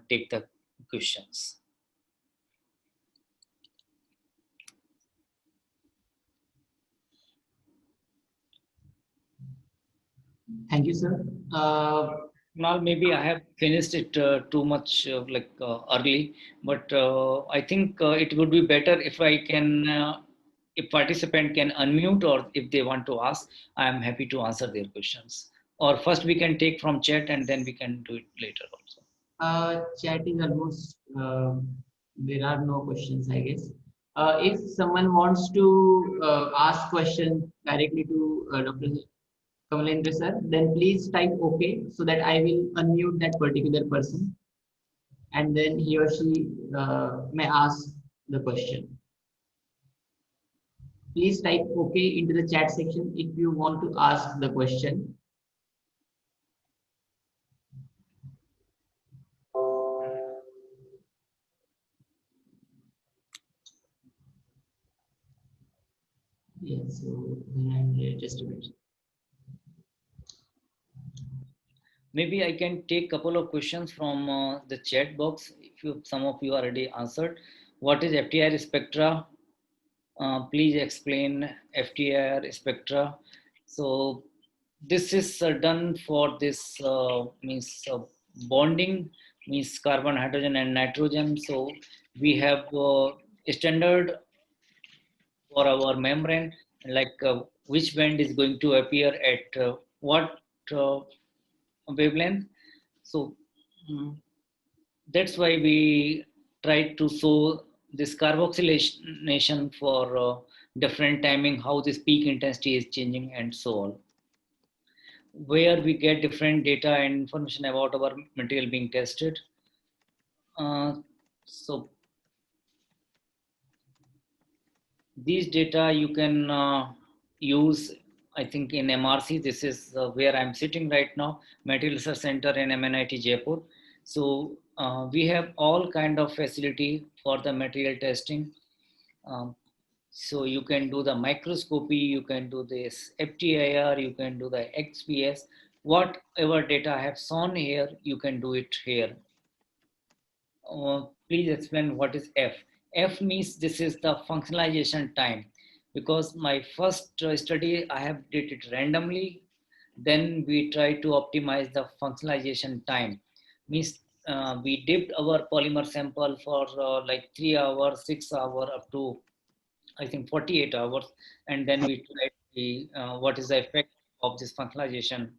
take the questions. Thank you, sir. Now maybe I have finished it too much early, but I think it would be better if I can, if participant can unmute or if they want to ask, I am happy to answer their questions. Or first we can take from chat and then we can do it later also. Chat is almost, there are no questions, I guess. If someone wants to ask questions directly to Dr. Kamalendra sir, then please type OK so that I will unmute that particular person and then he or she may ask the question. Please type OK into the chat section if you want to ask the question. Yeah, so just a minute. Maybe I can take a couple of questions from the chat box. If you, some of you already answered. What is FTIR spectra? Please explain FTIR spectra. So this is done for this means bonding, means carbon, hydrogen and nitrogen. So we have standard for our membrane, like which band is going to appear at what wavelength. So that's why we try to show this carboxylation for different timing, how this peak intensity is changing and so on. Where we get different data and information about our material being tested. So these data you can use I think in MRC, this is where I'm sitting right now, Material Research Center in MNIT Jaipur. So we have all kind of facility for the material testing. Um, so you can do the microscopy, you can do this FTIR, you can do the XPS, whatever data I have shown here, you can do it here. Please explain what is F. F means this is the functionalization time, because my first study I have did it randomly. Then we try to optimize the functionalization time. Means we dipped our polymer sample for like 3 hours, 6 hours, up to I think 48 hours, and then we tried the what is the effect of this functionalization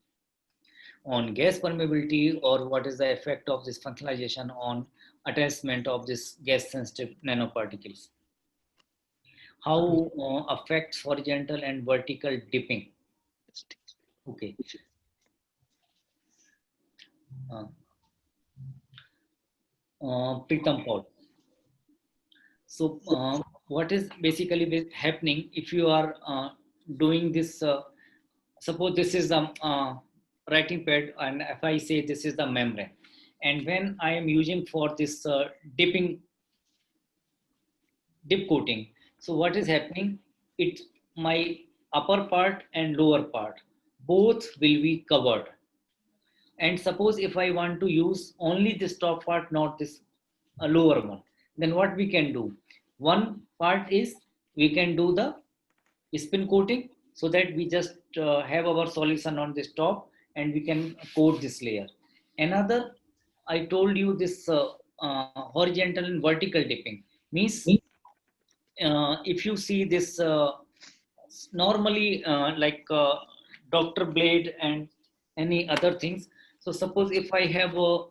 on gas permeability, or what is the effect of this functionalization on attachment of this gas sensitive nanoparticles. How affects horizontal and vertical dipping. Okay. Pritam Paul. So what is basically happening if you are doing this, suppose this is the writing pad, and if I say this is the membrane, and when I am using for this dip coating, so what is happening, it my upper part and lower part both will be covered. And suppose if I want to use only this top part, not this lower one, then what we can do? One part is we can do the spin coating, so that we just have our solution on this top and we can coat this layer. Another, I told you this horizontal and vertical dipping means if you see this normally like Dr. Blade and any other things. So suppose if I have a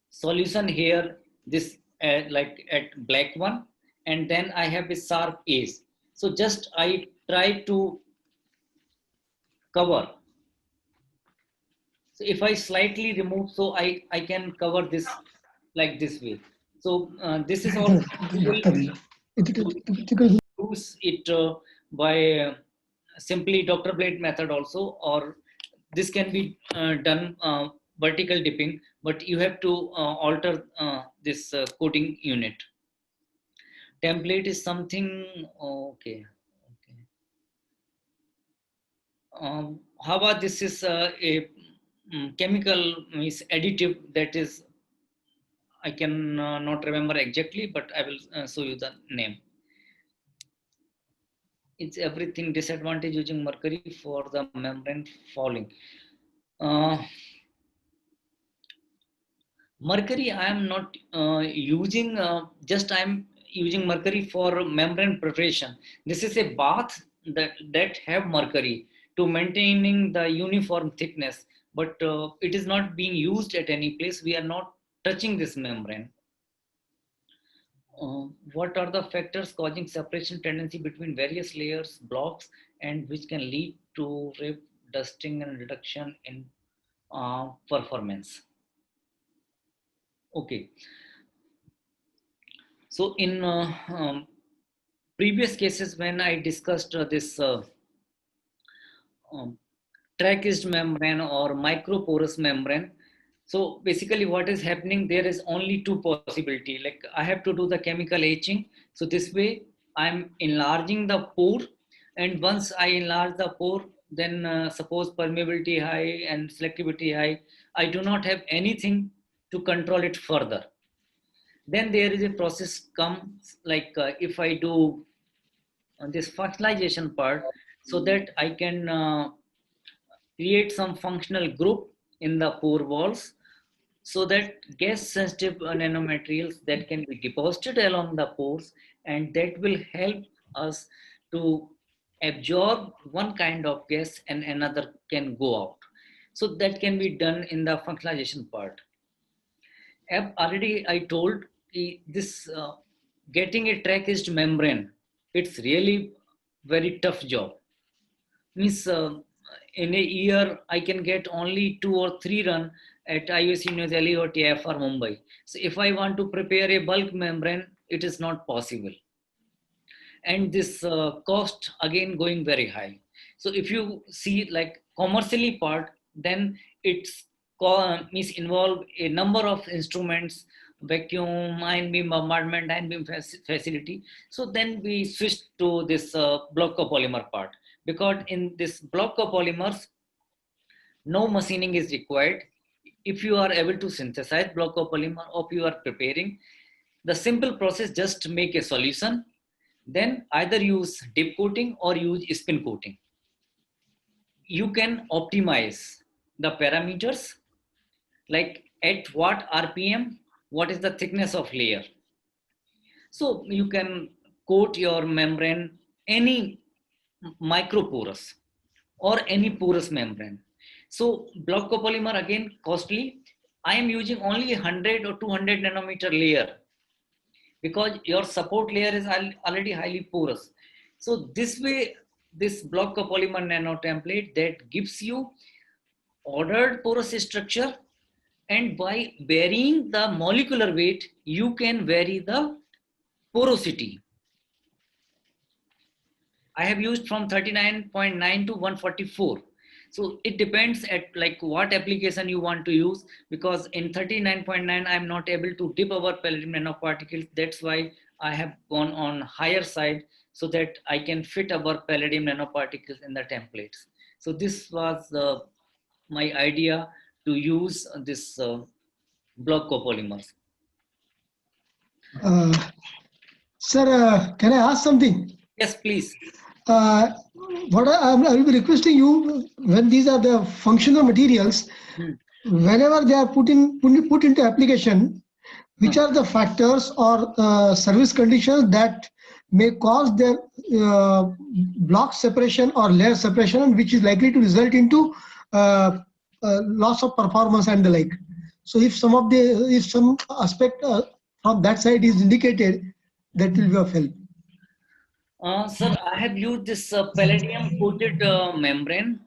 solution here, this like at black one, and then I have a sharp edge. So just I try to cover. So if I slightly remove, so I can cover this like this way. So this is all use it by simply Dr. Blade method also, or this can be done vertical dipping, but you have to alter this coating unit. Template is something, okay. How about this is a chemical means additive, that is, I can not remember exactly, but I will show you the name. It's everything disadvantage using mercury for the membrane fouling. Mercury I am not using, just I am using mercury for membrane preparation. This is a bath that have mercury to maintaining the uniform thickness, but it is not being used at any place. We are not touching this membrane. What are the factors causing separation tendency between various layers, blocks, and which can lead to rip, dusting, and reduction in performance? Okay. So in previous cases, when I discussed this track-edged membrane or microporous membrane, so basically what is happening, there is only two possibility. Like I have to do the chemical etching. So this way I'm enlarging the pore, and once I enlarge the pore, then suppose permeability high and selectivity high, I do not have anything to control it further. Then there is a process comes like if I do this functionalization part, so that I can create some functional group in the pore walls, so that gas sensitive nanomaterials that can be deposited along the pores, and that will help us to absorb one kind of gas and another can go out. So that can be done in the functionalization part. Already I told this getting a track-edged membrane, it's really very tough job. Means in a year I can get only 2 or 3 run at IUC New Delhi or TFR Mumbai. So if I want to prepare a bulk membrane, it is not possible. And this cost again going very high. So if you see like commercially part, then it's means involve a number of instruments, vacuum, ion beam bombardment, ion beam facility. So then we switched to this block copolymer part, because in this block copolymers, no machining is required. If you are able to synthesize block copolymer, or you are preparing, the simple process just make a solution, then either use dip coating or use spin coating. You can optimize the parameters, like at what RPM, what is the thickness of layer. So you can coat your membrane any microporous or any porous membrane. So block copolymer again costly. I am using only 100 or 200 nanometer layer, because your support layer is already highly porous. So this way, this block copolymer nano template that gives you ordered porous structure, and by varying the molecular weight, you can vary the porosity. I have used from 39.9 to 144. So it depends at like what application you want to use, because in 39.9 I'm not able to dip our palladium nanoparticles. That's why I have gone on higher side, so that I can fit our palladium nanoparticles in the templates. So this was my idea to use this block copolymers. Uh, Sir, can I ask something? Yes, please. What I will be requesting you, when these are the functional materials, whenever they are put into application, which are the factors or service conditions that may cause their block separation or layer separation, which is likely to result into loss of performance and the like. So if some aspect from that side is indicated, that will be of help. Sir, I have used this palladium coated membrane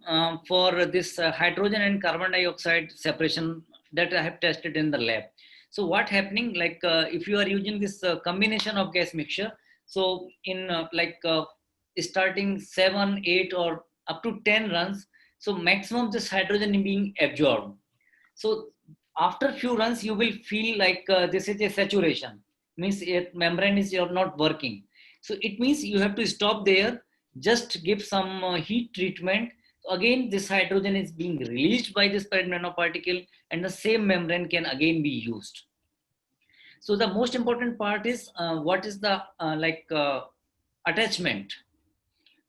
for this hydrogen and carbon dioxide separation that I have tested in the lab. So what happening, like if you are using this combination of gas mixture, so in starting 7, 8 or up to 10 runs, so maximum this hydrogen is being absorbed. So after few runs, you will feel like this is a saturation, means membrane is you're not working. So it means you have to stop there, just give some heat treatment. Again, this hydrogen is being released by this nanoparticle, and the same membrane can again be used. So the most important part is what is the attachment.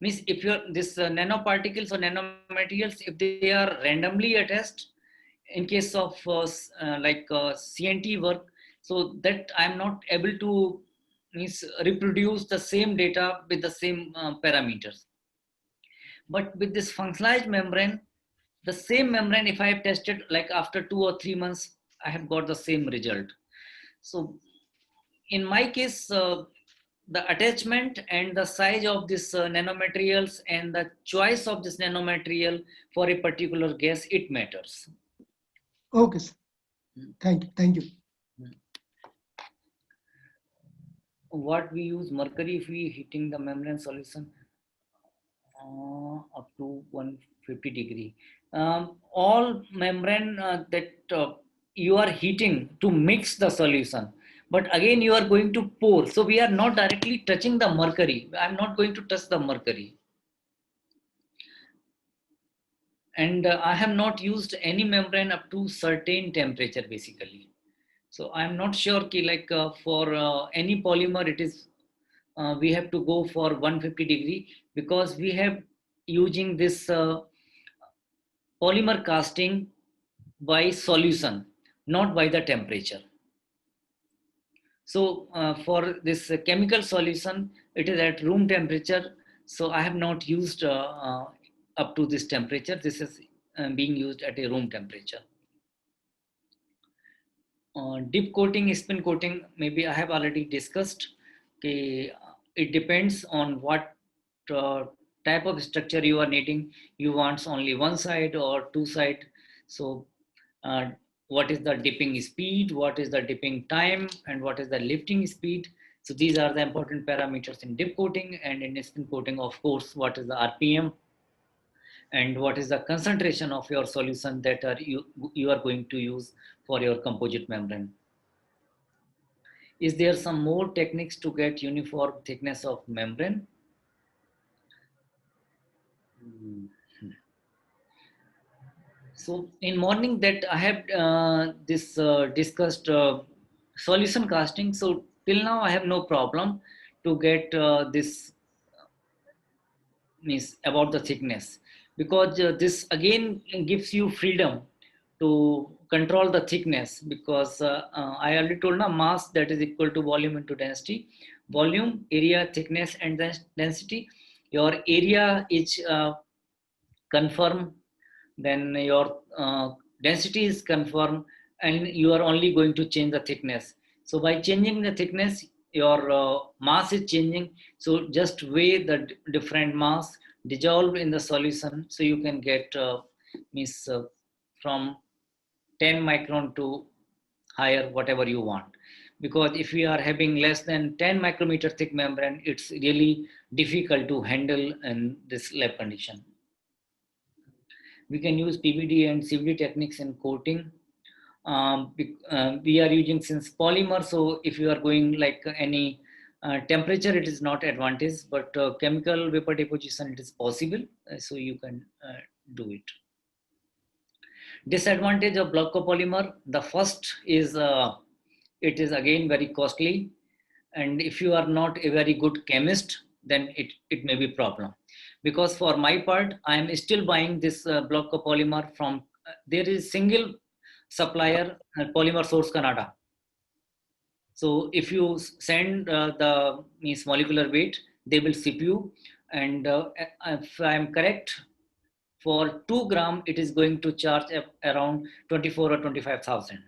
Means if you're this nanoparticles or nanomaterials, if they are randomly attached, in case of CNT work, so that I'm not able to reproduce the same data with the same parameters. But with this functionalized membrane, the same membrane, if I have tested like after 2 or 3 months, I have got the same result. So in my case, the attachment and the size of this nanomaterials and the choice of this nanomaterial for a particular gas, it matters. Okay, sir. Thank you. Thank you. What we use mercury if we heating the membrane solution up to 150 degree. All membrane that you are heating to mix the solution, but again you are going to pour. So we are not directly touching the mercury. I'm not going to touch the mercury. And I have not used any membrane up to certain temperature basically. So I'm not sure like for any polymer it is we have to go for 150 degree, because we have using this polymer casting by solution, not by the temperature. So for this chemical solution, it is at room temperature. So I have not used up to this temperature. This is being used at a room temperature. Dip coating, spin coating, maybe I have already discussed. Okay, it depends on what type of structure you are needing. You want only one side or two side. So what is the dipping speed, what is the dipping time, and what is the lifting speed. So these are the important parameters in dip coating. And in spin coating, of course, what is the RPM. and what is the concentration of your solution that you are going to use for your composite membrane. Is there some more techniques to get uniform thickness of membrane? So in morning that I have this discussed solution casting. So till now I have no problem to get this means about the thickness, because this again gives you freedom to control the thickness, because I already told now mass that is equal to volume into density, volume, area, thickness, and then density. Your area is confirmed, then your density is confirmed, and you are only going to change the thickness. So by changing the thickness, your mass is changing. So just weigh the different mass, dissolve in the solution, so you can get means from 10 micron to higher, whatever you want. Because if we are having less than 10 micrometer thick membrane, it's really difficult to handle in this lab condition. We can use PVD and CVD techniques in coating. We are using since polymer, so if you are going like any temperature, it is not advantage, but chemical vapor deposition, it is possible, so you can do it. Disadvantage of block copolymer, the first is it is again very costly, and if you are not a very good chemist, then it may be problem. Because for my part, I am still buying this block copolymer from there is single supplier, Polymer Source Canada. So if you send the means molecular weight, they will ship you, and if I am correct, for 2 gram it is going to charge around 24 or 25,000.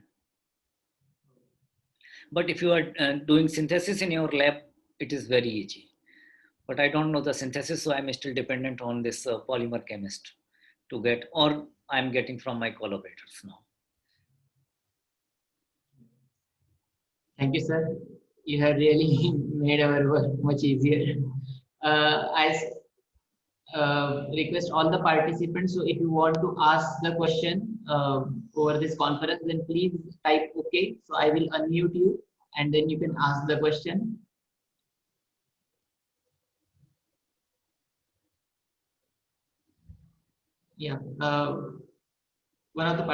But if you are doing synthesis in your lab, it is very easy. But I don't know the synthesis, so I'm still dependent on this polymer chemist to get, or I'm getting from my collaborators now. Thank you, sir. You have really made our work much easier. I request all the participants, so if you want to ask the question over this conference, then please type OK. So I will unmute you, and then you can ask the question. Yeah. One of the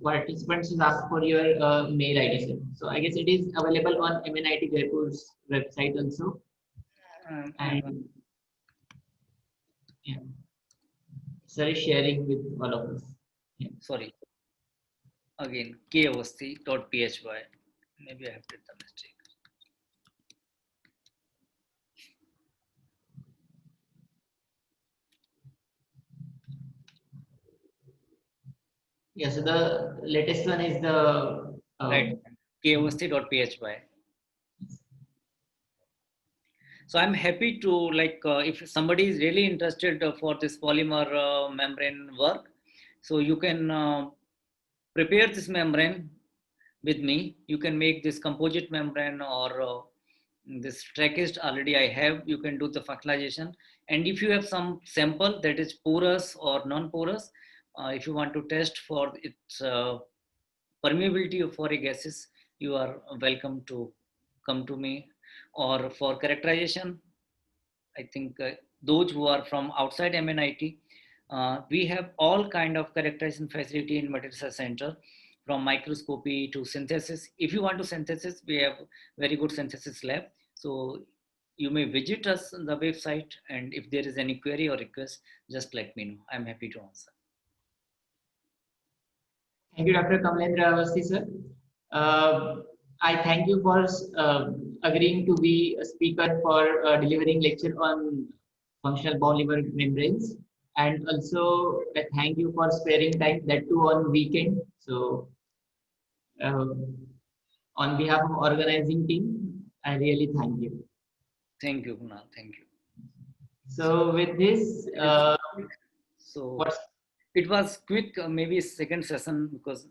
participants has asked for your mail ID, sir. So I guess it is available on MNIT Jaipur's website also. And yeah, sir is sharing with all of us. Yeah. Sorry. Again, kavasti.phy. Maybe I have did the mistake. Yeah, so the latest one is the Right, kavasti.phy. So I'm happy to like if somebody is really interested for this polymer membrane work, so you can prepare this membrane with me. You can make this composite membrane or this trackist already I have. You can do the functionalization, and if you have some sample that is porous or non-porous, if you want to test for its permeability of phoric gases, you are welcome to come to me. Or for characterization, I think those who are from outside MNIT, we have all kind of characterization facility in Material Science Center, from microscopy to synthesis. If you want to synthesis, we have very good synthesis lab. So you may visit us on the website, and if there is any query or request, just let me know. I'm happy to answer. Thank you, Dr. Kamalendra Avasti, sir. I thank you for agreeing to be a speaker for delivering lecture on functional polymer membranes, and also I thank you for sparing time, that too on weekend. So on behalf of organizing team, I really thank you. Thank you, Kunal. Thank you. So with this, so it was quick, maybe second session, because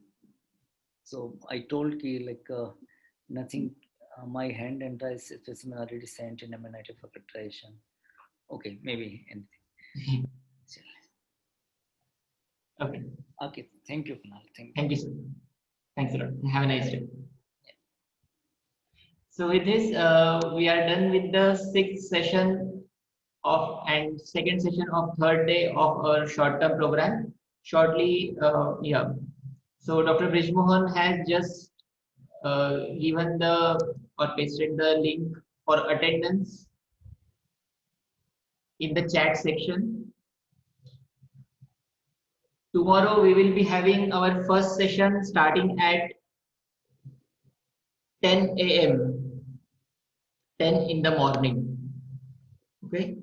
so I told ki like nothing. My hand and dry specimen already sent in MNIT for characterization. Okay, maybe anything. Okay. Okay. Thank you, Kunal. Thank you. Thank you, sir. Thanks a lot. Have a nice day. So with this, we are done with the sixth session of and second session of third day of our short-term program. Shortly, yeah. So Dr. Brijmohan has just given the or pasted the link for attendance in the chat section. Tomorrow we will be having our first session starting at 10 a.m. 10 in the morning. Okay.